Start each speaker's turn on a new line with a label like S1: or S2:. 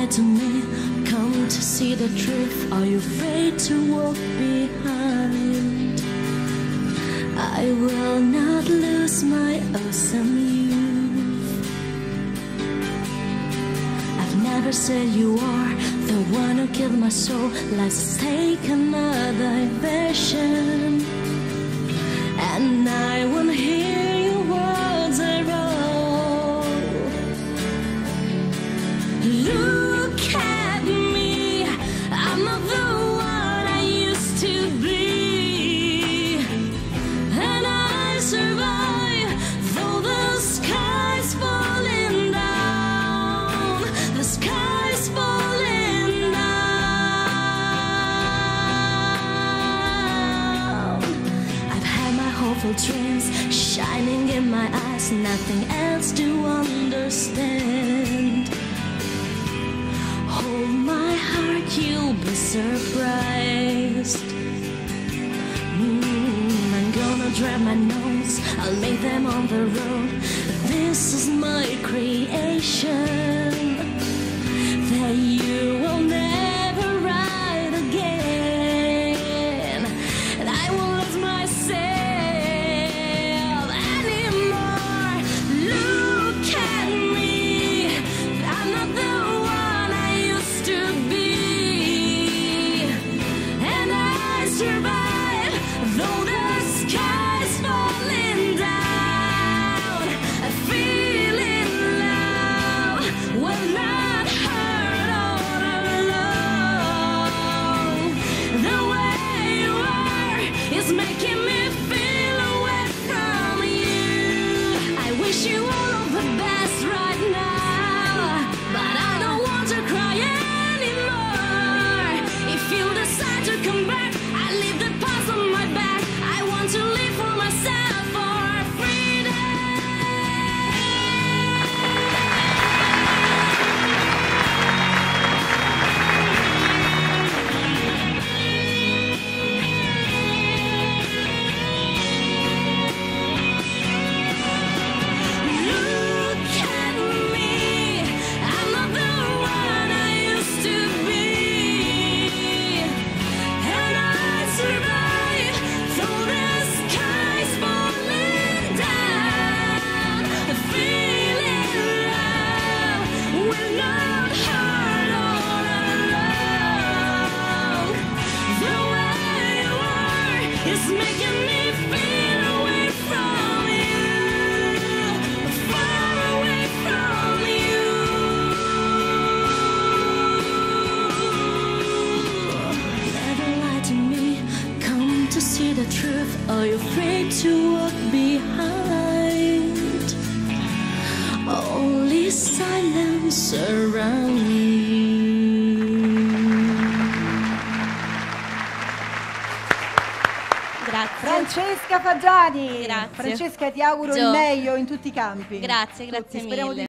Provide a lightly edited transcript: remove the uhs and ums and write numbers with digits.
S1: lie to me? Come to see the truth. Are you afraid to walk behind? I will not lose my awesome youth. I've never said you are the one who killed my soul. Let's take another version, and I won't hear your words at all. Look at me, I'm not the one I used to be, and I survive though the sky's falling down. The sky's falling down. I've had my hopeful dreams shining in my eyes, nothing else to understand. Hold my heart, you'll be surprised. I'm gonna drive my nose, I'll lay them on the road. This is my creation that you will never ride again, and I won't lose myself anymore. Look at me, I'm not the one I used to be, and I survive though the sky's falling down. I feel in love, will not hurt all alone. The way you are is making me feel away from you. I wish you all of the best right now, but I don't want to cry anymore. If you decide to come back, I leave the past on my back. I want to live for myself, for freedom. Look at me, I'm not the one I used to be, and I survive though the sky's falling down. I feel in love, will not hurt all alone. The way you are is making me feel away from you, far away from you. Never lie to me, come to see the truth. Are you afraid to walk behind? Only silence around you.
S2: Grazie.
S3: Francesca Fagiani.
S2: Grazie.
S3: Francesca, ti auguro il
S2: Gio.
S3: meglio in tutti i campi.
S2: Grazie,
S3: Tutti.
S2: grazie
S3: Speriamo
S2: mille.
S3: di